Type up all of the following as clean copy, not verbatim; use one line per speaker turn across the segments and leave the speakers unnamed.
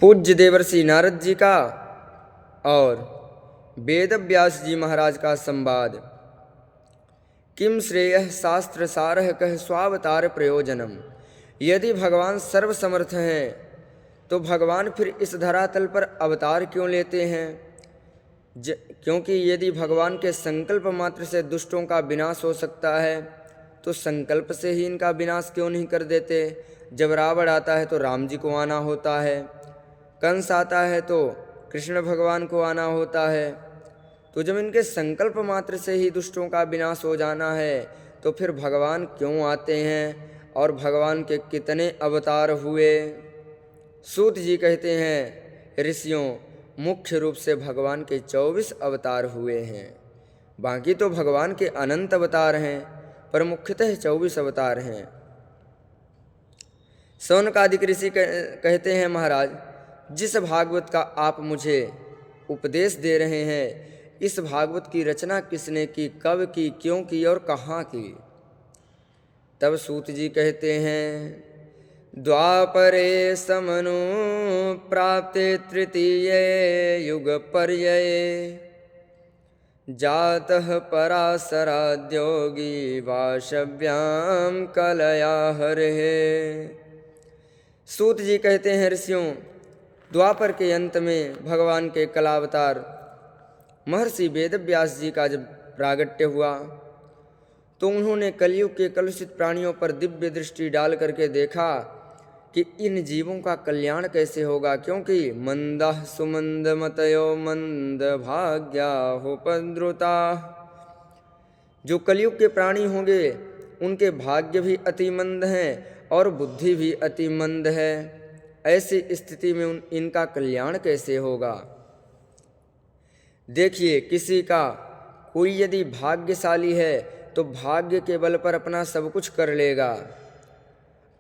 पूज्य देवर्षि नारद जी का और वेद व्यास जी महाराज का संवाद। किम श्रेयः शास्त्र सारः कह स्वावतार प्रयोजनम। यदि भगवान सर्वसमर्थ हैं तो भगवान फिर इस धरातल पर अवतार क्यों लेते हैं? क्योंकि यदि भगवान के संकल्प मात्र से दुष्टों का विनाश हो सकता है तो संकल्प से ही इनका विनाश क्यों नहीं कर देते? जब रावण आता है तो राम जी को आना होता है, कंस आता है तो कृष्ण भगवान को आना होता है। तो जब इनके संकल्प मात्र से ही दुष्टों का विनाश हो जाना है तो फिर भगवान क्यों आते हैं और भगवान के कितने अवतार हुए? सूत जी कहते हैं, ऋषियों, मुख्य रूप से भगवान के 24 अवतार हुए हैं। बाकी तो भगवान के अनंत अवतार हैं, पर मुख्यतः 24 अवतार हैं। सौनकादिक ऋषि कहते हैं, महाराज, जिस भागवत का आप मुझे उपदेश दे रहे हैं, इस भागवत की रचना किसने की, कब की, क्यों की और कहाँ की? तब सूत जी कहते हैं, द्वापरे समनु प्राप्ते तृतीये युग पर्यये जातः पराशराद्योगी वाशव्याम कलया हरे। सूत जी कहते हैं, ऋषियों, द्वापर के अंत में भगवान के कलावतार महर्षि वेदव्यास जी का जब प्रागट्य हुआ तो उन्होंने कलयुग के कलुषित प्राणियों पर दिव्य दृष्टि डाल करके देखा कि इन जीवों का कल्याण कैसे होगा, क्योंकि मंदः सुमंद मतयो मंद भाग्याहुपद्रुता। जो कलयुग के प्राणी होंगे उनके भाग्य भी अति मंद हैं और बुद्धि भी अति मंद है। ऐसी स्थिति में इनका कल्याण कैसे होगा? देखिए, किसी का कोई यदि भाग्यशाली है तो भाग्य के बल पर अपना सब कुछ कर लेगा,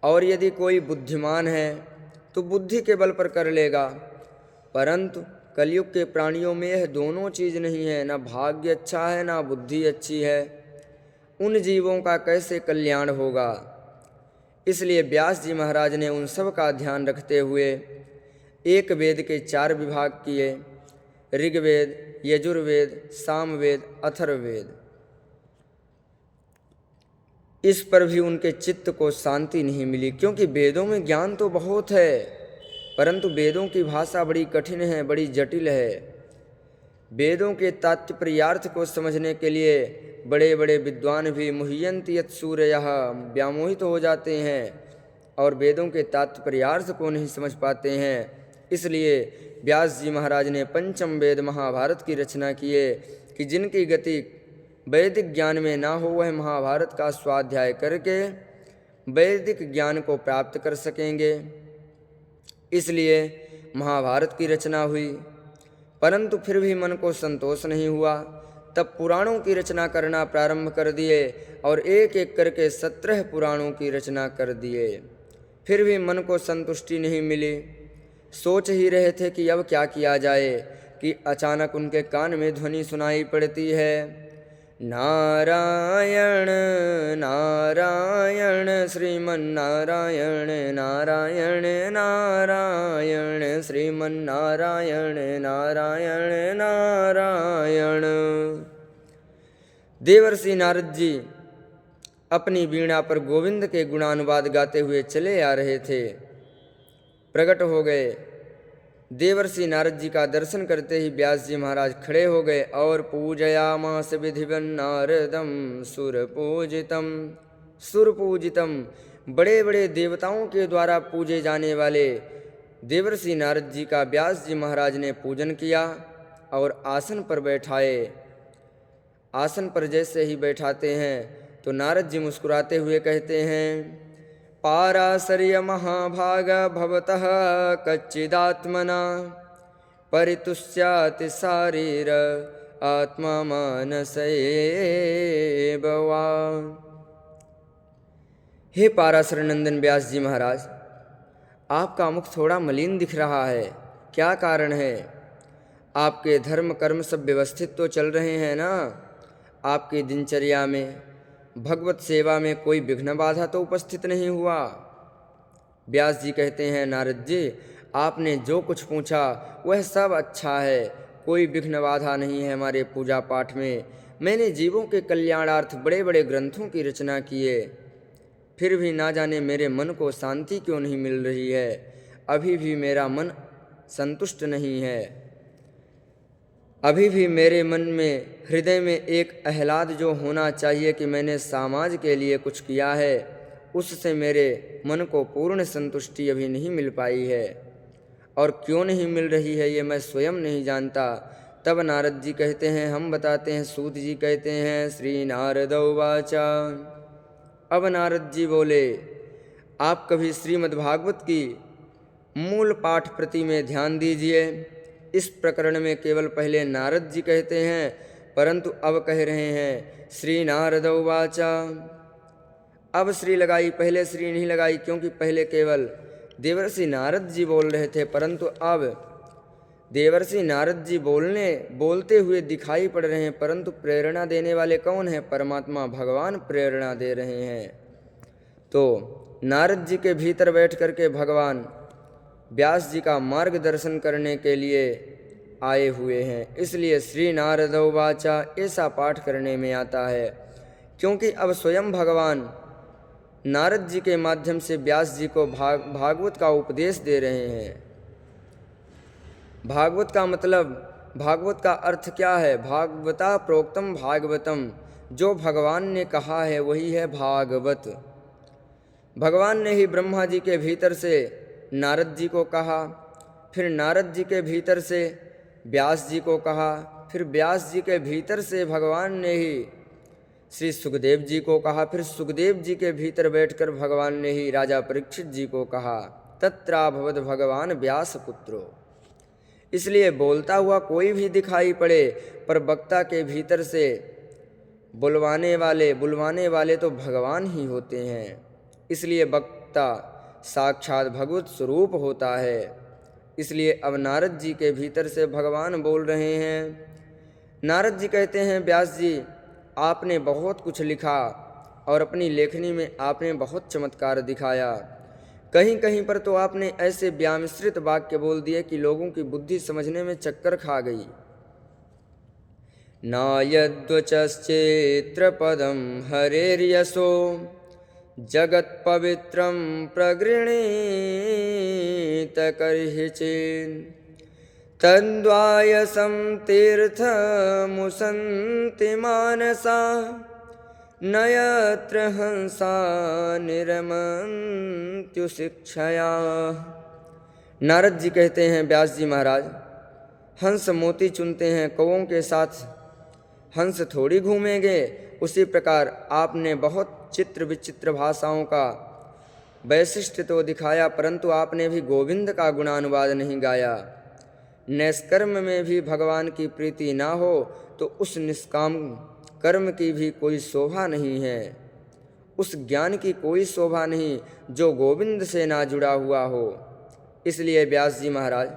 और यदि कोई बुद्धिमान है तो बुद्धि के बल पर कर लेगा। परंतु कलयुग के प्राणियों में यह दोनों चीज़ नहीं है, ना भाग्य अच्छा है ना बुद्धि अच्छी है। उन जीवों का कैसे कल्याण होगा? इसलिए व्यास जी महाराज ने उन सब का ध्यान रखते हुए एक वेद के 4 विभाग किए, ऋग्वेद, यजुर्वेद, सामवेद, अथर्ववेद। इस पर भी उनके चित्त को शांति नहीं मिली, क्योंकि वेदों में ज्ञान तो बहुत है, परंतु वेदों की भाषा बड़ी कठिन है, बड़ी जटिल है। वेदों के तात्पर्यार्थ को समझने के लिए बड़े बड़े विद्वान भी मुह्यन्ति यत्सूरयः व्यामोहित हो जाते हैं और वेदों के तात्पर्यार्थ को नहीं समझ पाते हैं। इसलिए व्यास जी महाराज ने पंचम वेद महाभारत की रचना किए कि जिनकी गति वैदिक ज्ञान में ना हो वह महाभारत का स्वाध्याय करके वैदिक ज्ञान को प्राप्त कर सकेंगे। इसलिए महाभारत की रचना हुई, परंतु फिर भी मन को संतोष नहीं हुआ। तब पुराणों की रचना करना प्रारंभ कर दिए और एक एक करके 17 पुराणों की रचना कर दिए। फिर भी मन को संतुष्टि नहीं मिली। सोच ही रहे थे कि अब क्या किया जाए कि अचानक उनके कान में ध्वनि सुनाई पड़ती है, नारायण नारायण श्रीमन्नारायण नारायण नारायण श्रीमन्नारायण नारायण नारायण। देवर्षि नारद जी अपनी वीणा पर गोविंद के गुणानुवाद गाते हुए चले आ रहे थे। प्रकट हो गए। देवर्षि नारद जी का दर्शन करते ही व्यास जी महाराज खड़े हो गए और पूजयामास विधिवन् नारदम सुरपूजितम। सुरपूजितम, बड़े बड़े देवताओं के द्वारा पूजे जाने वाले देवर्षि नारद जी का व्यास जी महाराज ने पूजन किया और आसन पर बैठाए। आसन पर जैसे ही बैठाते हैं तो नारद जी मुस्कुराते हुए कहते हैं, पाराशर्य महाभाग भवतः कच्चिदात्मना परितुष्याति शारीर आत्मा मानसैव वा। हे पाराशर नंदन व्यास जी महाराज, आपका मुख थोड़ा मलिन दिख रहा है, क्या कारण है? आपके धर्म कर्म सब व्यवस्थित तो चल रहे हैं ना? आपकी दिनचर्या में भगवत सेवा में कोई विघ्न बाधा तो उपस्थित नहीं हुआ? व्यास जी कहते हैं, नारद जी, आपने जो कुछ पूछा वह सब अच्छा है, कोई विघ्न बाधा नहीं है हमारे पूजा पाठ में। मैंने जीवों के कल्याणार्थ बड़े बड़े ग्रंथों की रचना की है, फिर भी ना जाने मेरे मन को शांति क्यों नहीं मिल रही है। अभी भी मेरा मन संतुष्ट नहीं है। अभी भी मेरे मन में, हृदय में एक आह्लाद जो होना चाहिए कि मैंने समाज के लिए कुछ किया है, उससे मेरे मन को पूर्ण संतुष्टि अभी नहीं मिल पाई है। और क्यों नहीं मिल रही है ये मैं स्वयं नहीं जानता। तब नारद जी कहते हैं, हम बताते हैं, सूत जी कहते हैं, श्री नारद उवाचा। अब नारद जी बोले, आप कभी श्रीमद् भागवत की मूल पाठ प्रति में ध्यान दीजिए। इस प्रकरण में केवल पहले नारद जी कहते हैं, परंतु अब कह रहे हैं श्री नारद उवाचा। अब श्री लगाई, पहले श्री नहीं लगाई, क्योंकि पहले केवल देवर्षि नारद जी बोल रहे थे, परंतु अब देवर्षि नारद जी बोलते हुए दिखाई पड़ रहे हैं, परंतु प्रेरणा देने वाले कौन हैं? परमात्मा भगवान प्रेरणा दे रहे हैं। तो नारद जी के भीतर बैठ करके भगवान व्यास जी का मार्गदर्शन करने के लिए आए हुए हैं, इसलिए श्री नारद उवाचा ऐसा पाठ करने में आता है। क्योंकि अब स्वयं भगवान नारद जी के माध्यम से व्यास जी को भागवत का उपदेश दे रहे हैं। भागवत का मतलब, भागवत का अर्थ क्या है? भागवता प्रोक्तम भागवतम, जो भगवान ने कहा है वही है भागवत। भगवान ने ही ब्रह्मा जी के भीतर से नारद जी को कहा, फिर नारद जी के भीतर से व्यास जी को कहा, फिर व्यास जी के भीतर से भगवान ने ही श्री सुखदेव जी को कहा, फिर सुखदेव जी के भीतर बैठकर भगवान ने ही राजा परीक्षित जी को कहा, तत्राभवद भगवान व्यास पुत्रो। इसलिए बोलता हुआ कोई भी दिखाई पड़े, पर वक्ता के भीतर से बुलवाने वाले तो भगवान ही होते हैं। इसलिए वक्ता साक्षात भगवत स्वरूप होता है। इसलिए अब नारद जी के भीतर से भगवान बोल रहे हैं। नारद जी कहते हैं, व्यास जी आपने बहुत कुछ लिखा और अपनी लेखनी में आपने बहुत चमत्कार दिखाया। कहीं कहीं पर तो आपने ऐसे व्यामिश्रित वाक्य बोल दिए कि लोगों की बुद्धि समझने में चक्कर खा गई। नायद्वचश्चेत्र पदम हरेर्यशो जगत पवित्रम प्रगृणीत कर्हिचिन् तद्वायसं तीर्थमुसन्ति मानसा न यत्र हंसा निरमन्त्युशिक्षया। नारद जी कहते हैं, व्यास जी महाराज हंस मोती चुनते हैं, कौओं के साथ हंस थोड़ी घूमेंगे। उसी प्रकार आपने बहुत चित्र विचित्र भाषाओं का वैशिष्ट्य तो दिखाया, परंतु आपने भी गोविंद का गुणानुवाद नहीं गाया। निष्कर्म में भी भगवान की प्रीति ना हो तो उस निष्काम कर्म की भी कोई शोभा नहीं है, उस ज्ञान की कोई शोभा नहीं जो गोविंद से ना जुड़ा हुआ हो। इसलिए व्यास जी महाराज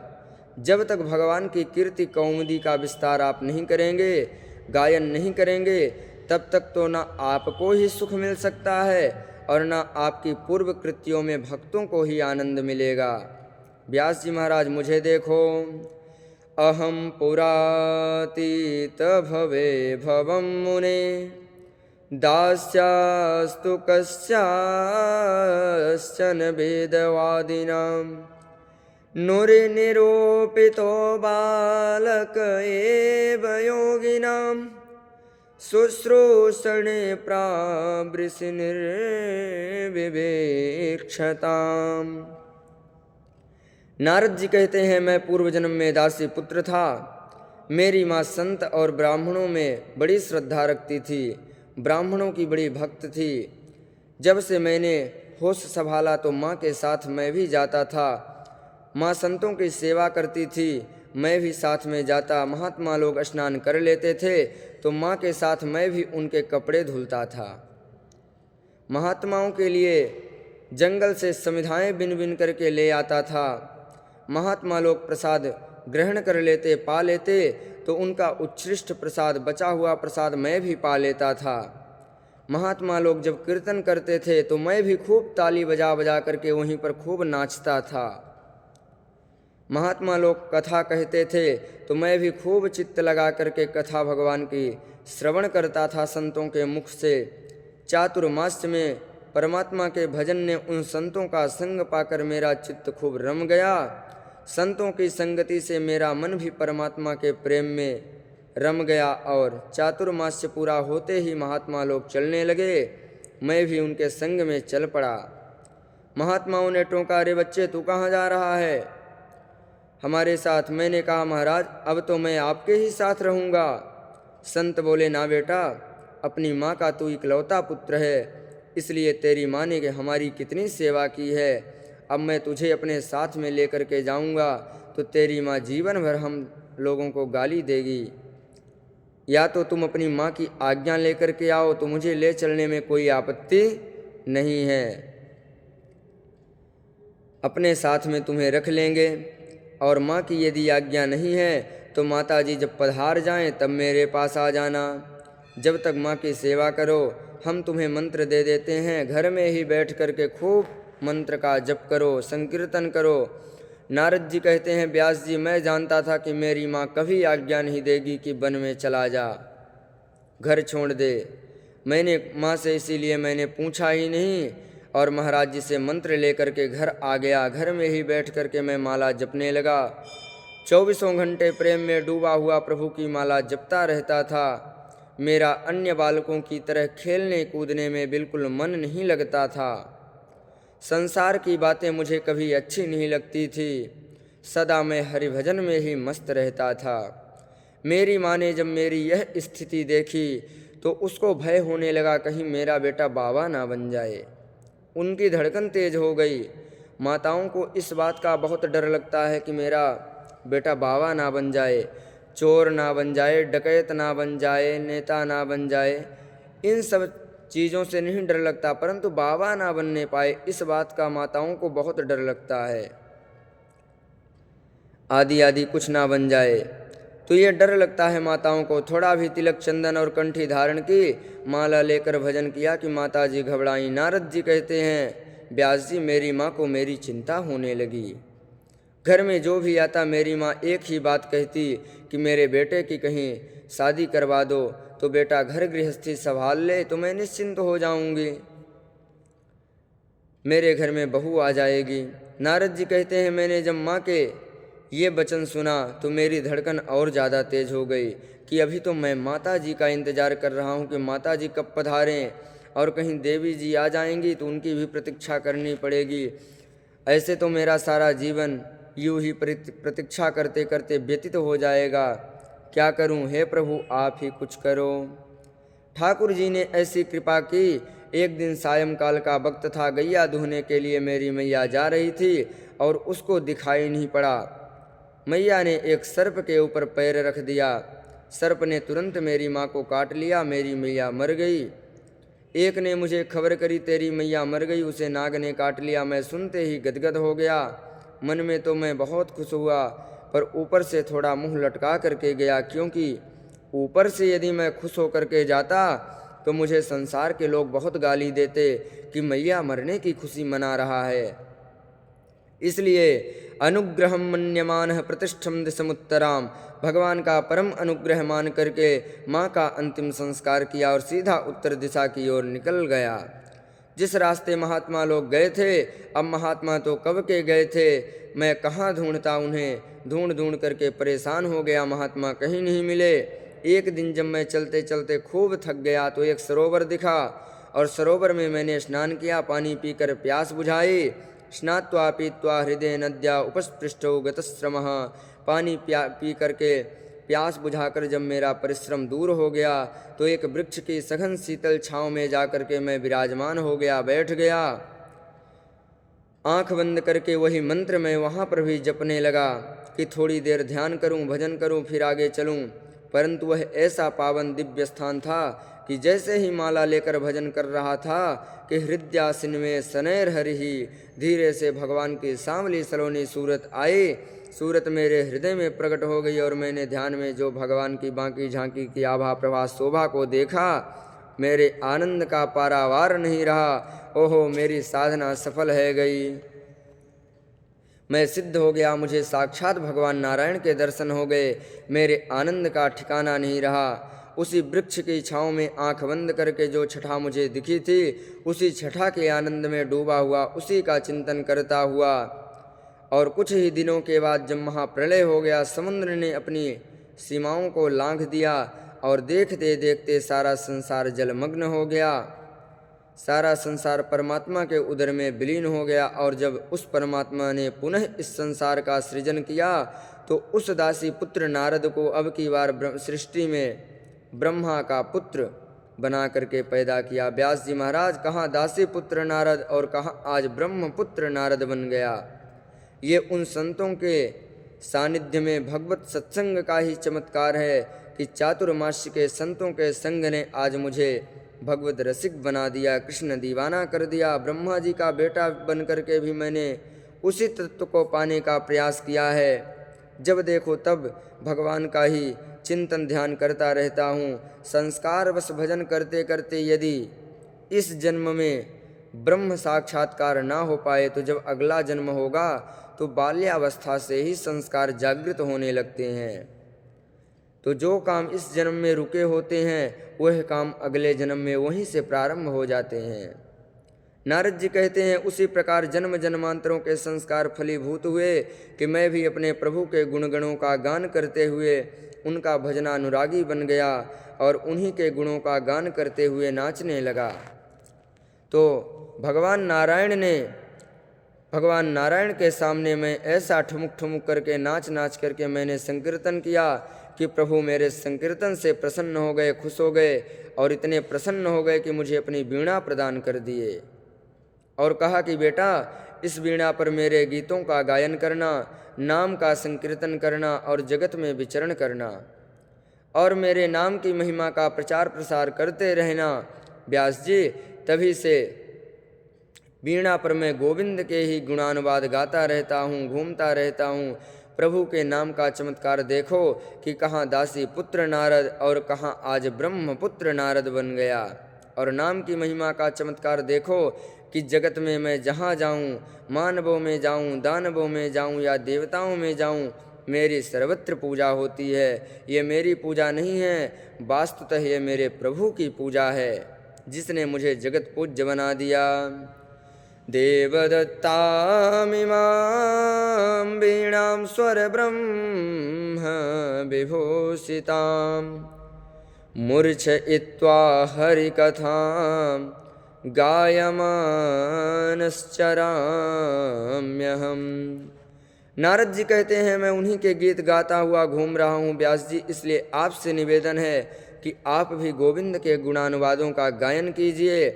जब तक भगवान की कीर्ति कौमुदी का विस्तार आप नहीं करेंगे, गायन नहीं करेंगे, तब तक तो ना आपको ही सुख मिल सकता है और ना आपकी पूर्व कृत्यों में भक्तों को ही आनंद मिलेगा। व्यास जी महाराज मुझे देखो, अहम पुरातीत भवे भवम मुने दास्यास्तु कस्याश्चन वेदवादिनां नुरिनिरूपितो बालक एव योगिनां शुश्रूषणे प्रावृषिर्विवेक्षताम्। नारद जी कहते हैं, मैं पूर्व जन्म में दासी पुत्र था। मेरी माँ संत और ब्राह्मणों में बड़ी श्रद्धा रखती थी, ब्राह्मणों की बड़ी भक्त थी। जब से मैंने होश संभाला तो माँ के साथ मैं भी जाता था। माँ संतों की सेवा करती थी, मैं भी साथ में जाता। महात्मा लोग स्नान कर लेते थे तो माँ के साथ मैं भी उनके कपड़े धुलता था। महात्माओं के लिए जंगल से समिधाएं बिन बिन करके ले आता था। महात्मा लोग प्रसाद ग्रहण कर लेते, पा लेते, तो उनका उत्कृष्ट प्रसाद, बचा हुआ प्रसाद मैं भी पा लेता था। महात्मा लोग जब कीर्तन करते थे तो मैं भी खूब ताली बजा बजा करके वहीं पर खूब नाचता था। महात्मा लोग कथा कहते थे तो मैं भी खूब चित्त लगा करके कथा भगवान की श्रवण करता था संतों के मुख से। चातुर्मास्य में परमात्मा के भजन ने उन संतों का संग पाकर मेरा चित्त खूब रम गया। संतों की संगति से मेरा मन भी परमात्मा के प्रेम में रम गया और चातुर्मास्य पूरा होते ही महात्मा लोग चलने लगे। मैं भी उनके संग में चल पड़ा। महात्माओं ने टोका, अरे बच्चे तू कहाँ जा रहा है? हमारे साथ। मैंने कहा, महाराज अब तो मैं आपके ही साथ रहूँगा। संत बोले, ना बेटा, अपनी माँ का तू इकलौता पुत्र है, इसलिए तेरी माँ ने हमारी कितनी सेवा की है। अब मैं तुझे अपने साथ में लेकर के जाऊँगा तो तेरी माँ जीवन भर हम लोगों को गाली देगी। या तो तुम अपनी माँ की आज्ञा लेकर के आओ तो मुझे ले चलने में कोई आपत्ति नहीं है, अपने साथ में तुम्हें रख लेंगे। और माँ की यदि आज्ञा नहीं है तो माता जी जब पधार जाएं तब मेरे पास आ जाना। जब तक माँ की सेवा करो हम तुम्हें मंत्र दे देते हैं, घर में ही बैठ कर के खूब मंत्र का जप करो, संकीर्तन करो। नारद जी कहते हैं, व्यास जी मैं जानता था कि मेरी माँ कभी आज्ञा नहीं देगी कि वन में चला जा, घर छोड़ दे। मैंने माँ से इसीलिए मैंने पूछा ही नहीं और महाराज जी से मंत्र लेकर के घर आ गया। घर में ही बैठ कर के मैं माला जपने लगा। 24 घंटे प्रेम में डूबा हुआ प्रभु की माला जपता रहता था। मेरा अन्य बालकों की तरह खेलने कूदने में बिल्कुल मन नहीं लगता था। संसार की बातें मुझे कभी अच्छी नहीं लगती थी। सदा मैं हरिभजन में ही मस्त रहता था। मेरी माँ ने जब मेरी यह स्थिति देखी तो उसको भय होने लगा, कहीं मेरा बेटा बाबा ना बन जाए। उनकी धड़कन तेज हो गई। माताओं को इस बात का बहुत डर लगता है कि मेरा बेटा बाबा ना बन जाए, चोर ना बन जाए, डकैत ना बन जाए, नेता ना बन जाए। इन सब चीज़ों से नहीं डर लगता, परंतु बाबा ना बनने पाए इस बात का माताओं को बहुत डर लगता है। आदि आदि कुछ ना बन जाए तो ये डर लगता है माताओं को। थोड़ा भी तिलक चंदन और कंठी धारण की, माला लेकर भजन किया कि माता जी घबराई। नारद जी कहते हैं, व्यास जी मेरी माँ को मेरी चिंता होने लगी। घर में जो भी आता मेरी माँ एक ही बात कहती कि मेरे बेटे की कहीं शादी करवा दो तो बेटा घर गृहस्थी संभाल ले तो मैं निश्चिंत हो जाऊंगी, मेरे घर में बहू आ जाएगी। नारद जी कहते हैं, मैंने जब माँ के ये वचन सुना तो मेरी धड़कन और ज़्यादा तेज हो गई कि अभी तो मैं माता जी का इंतज़ार कर रहा हूँ कि माता जी कब पधारें, और कहीं देवी जी आ जाएंगी तो उनकी भी प्रतीक्षा करनी पड़ेगी। ऐसे तो मेरा सारा जीवन यूं ही प्रतीक्षा करते करते व्यतीत हो जाएगा। क्या करूं, हे प्रभु आप ही कुछ करो। ठाकुर जी ने ऐसी कृपा की। एक दिन सायंकाल का वक्त था, गैया दूहने के लिए मेरी मैया जा रही थी और उसको दिखाई नहीं पड़ा। मैया ने एक सर्प के ऊपर पैर रख दिया। सर्प ने तुरंत मेरी माँ को काट लिया। मेरी मैया मर गई। एक ने मुझे खबर करी तेरी मैया मर गई, उसे नाग ने काट लिया। मैं सुनते ही गदगद हो गया। मन में तो मैं बहुत खुश हुआ, पर ऊपर से थोड़ा मुंह लटका करके गया, क्योंकि ऊपर से यदि मैं खुश होकर के जाता तो मुझे संसार के लोग बहुत गाली देते कि मैया मरने की खुशी मना रहा है। इसलिए अनुग्रहम मन्यमानः प्रतिष्ठम दिशमुत्तराम, भगवान का परम अनुग्रह मान करके माँ का अंतिम संस्कार किया और सीधा उत्तर दिशा की ओर निकल गया। जिस रास्ते महात्मा लोग गए थे, अब महात्मा तो कब के गए थे, मैं कहाँ ढूंढता उन्हें। ढूंढ ढूंढ करके परेशान हो गया, महात्मा कहीं नहीं मिले। एक दिन जब मैं चलते चलते खूब थक गया तो एक सरोवर दिखा और सरोवर में मैंने स्नान किया, पानी पीकर प्यास बुझाई। स्नात्वा पीत्वा हृदय नद्या उपस्पृष्टो गतश्रमः, पानी पी करके प्यास बुझाकर जब मेरा परिश्रम दूर हो गया तो एक वृक्ष की सघन शीतल छाँव में जाकर के मैं विराजमान हो गया, बैठ गया। आंख बंद करके वही मंत्र मैं वहाँ पर भी जपने लगा कि थोड़ी देर ध्यान करूं, भजन करूं, फिर आगे चलूं। परंतु वह ऐसा पावन दिव्य स्थान था कि जैसे ही माला लेकर भजन कर रहा था कि हृदयासिन में सनैर हरिहि, धीरे से भगवान की सांवली सलोनी सूरत आई। सूरत मेरे हृदय में प्रकट हो गई और मैंने ध्यान में जो भगवान की बांकी झांकी की आभा प्रभा शोभा को देखा, मेरे आनंद का पारावार नहीं रहा। ओहो, मेरी साधना सफल है गई। मैं सिद्ध हो गया, मुझे साक्षात भगवान नारायण के दर्शन हो गए। मेरे आनंद का ठिकाना नहीं रहा। उसी वृक्ष की छाँव में आंख बंद करके जो छठा मुझे दिखी थी, उसी छठा के आनंद में डूबा हुआ उसी का चिंतन करता हुआ, और कुछ ही दिनों के बाद जब महाप्रलय हो गया, समुद्र ने अपनी सीमाओं को लांघ दिया और देखते देखते सारा संसार जलमग्न हो गया। सारा संसार परमात्मा के उदर में विलीन हो गया। और जब उस परमात्मा ने पुनः इस संसार का सृजन किया, तो उस दासी पुत्र नारद को अब की बार सृष्टि में ब्रह्मा का पुत्र बना करके पैदा किया। व्यास जी महाराज कहाँ दासी पुत्र नारद और कहाँ आज ब्रह्म पुत्र नारद बन गया। ये उन संतों के सानिध्य में भगवत सत्संग का ही चमत्कार है कि चातुर्मास्य के संतों के संग ने आज मुझे भगवत रसिक बना दिया, कृष्ण दीवाना कर दिया। ब्रह्मा जी का बेटा बन करके भी मैंने उसी तत्व को पाने का प्रयास किया है। जब देखो तब भगवान का ही चिंतन ध्यान करता रहता हूँ। संस्कार बस भजन करते करते यदि इस जन्म में ब्रह्म साक्षात्कार ना हो पाए, तो जब अगला जन्म होगा तो बाल्यावस्था से ही संस्कार जागृत होने लगते हैं। तो जो काम इस जन्म में रुके होते हैं, वह काम अगले जन्म में वहीं से प्रारंभ हो जाते हैं। नारद जी कहते हैं, उसी प्रकार जन्म जन्मांतरों के संस्कार फलीभूत हुए कि मैं भी अपने प्रभु के गुणगणों का गान करते हुए उनका भजनानुरागी बन गया और उन्हीं के गुणों का गान करते हुए नाचने लगा। तो भगवान नारायण के सामने मैं ऐसा ठुमुक ठुमुक करके नाच नाच करके मैंने संकीर्तन किया कि प्रभु मेरे संकीर्तन से प्रसन्न हो गए, खुश हो गए, और इतने प्रसन्न हो गए कि मुझे अपनी वीणा प्रदान कर दिए और कहा कि बेटा इस वीणा पर मेरे गीतों का गायन करना, नाम का संकीर्तन करना और जगत में विचरण करना और मेरे नाम की महिमा का प्रचार प्रसार करते रहना। व्यास जी, तभी से वीणा पर मैं गोविंद के ही गुणानुवाद गाता रहता हूँ, घूमता रहता हूँ। प्रभु के नाम का चमत्कार देखो कि कहाँ दासी पुत्र नारद और कहाँ आज ब्रह्म पुत्र नारद बन गया। और नाम की महिमा का चमत्कार देखो कि जगत में मैं जहाँ जाऊँ, मानवों में जाऊँ, दानवों में जाऊँ या देवताओं में जाऊँ, मेरी सर्वत्र पूजा होती है। ये मेरी पूजा नहीं है, वास्तुतः ये मेरे प्रभु की पूजा है, जिसने मुझे जगत पूज्य बना दिया। देवदत्तामिमां वीणां स्वरब्रह्म विभूषितां मूर्छयित्वा हरिकथां गायमानश्चराम्यहम्। नारद जी कहते हैं, मैं उन्हीं के गीत गाता हुआ घूम रहा हूँ व्यास जी, इसलिए आपसे निवेदन है कि आप भी गोविंद के गुणानुवादों का गायन कीजिए।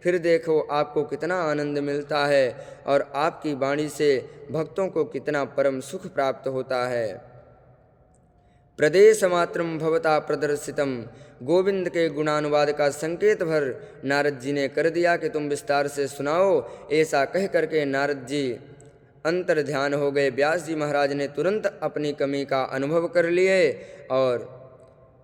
फिर देखो आपको कितना आनंद मिलता है और आपकी वाणी से भक्तों को कितना परम सुख प्राप्त होता है। प्रदेश मात्रम भवता प्रदर्शितम, गोविंद के गुणानुवाद का संकेत भर नारद जी ने कर दिया कि तुम विस्तार से सुनाओ। ऐसा कह करके नारद जी अंतर ध्यान हो गए। व्यास जी महाराज ने तुरंत अपनी कमी का अनुभव कर लिए और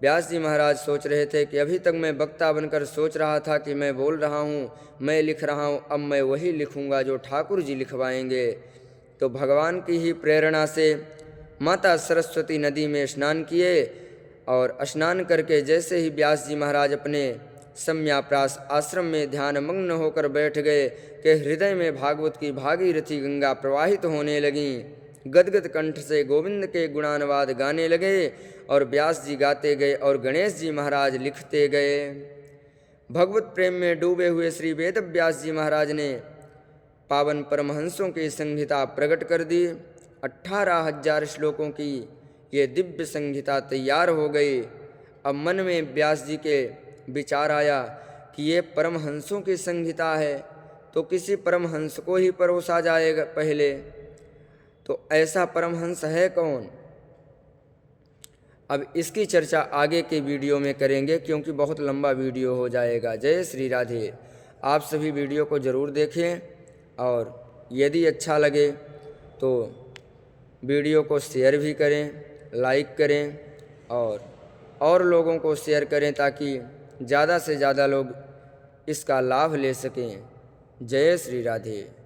व्यास जी महाराज सोच रहे थे कि अभी तक मैं वक्ता बनकर सोच रहा था कि मैं बोल रहा हूँ, मैं लिख रहा हूँ, अब मैं वही लिखूँगा जो ठाकुर जी लिखवाएंगे। तो भगवान की ही प्रेरणा से माता सरस्वती नदी में स्नान किए और स्नान करके जैसे ही व्यास जी महाराज अपने सम्याप्रास आश्रम में ध्यान मग्न होकर बैठ गए कि हृदय में भागवत की भागीरथी गंगा प्रवाहित होने लगीं। गदगद कंठ से गोविंद के गुणानुवाद गाने लगे और व्यास जी गाते गए और गणेश जी महाराज लिखते गए। भगवत प्रेम में डूबे हुए श्री वेद व्यास जी महाराज ने पावन परमहंसों की संहिता प्रकट कर दी। 18,000 श्लोकों की ये दिव्य संहिता तैयार हो गई। अब मन में व्यास जी के विचार आया कि ये परमहंसों की संहिता है तो किसी परमहंस को ही परोसा जाएगा पहले, तो ऐसा परमहंस है कौन? अब इसकी चर्चा आगे के वीडियो में करेंगे क्योंकि बहुत लंबा वीडियो हो जाएगा। जय श्री राधे। आप सभी वीडियो को ज़रूर देखें और यदि अच्छा लगे तो वीडियो को शेयर भी करें, लाइक करें और लोगों को शेयर करें ताकि ज़्यादा से ज़्यादा लोग इसका लाभ ले सकें। जय श्री राधे।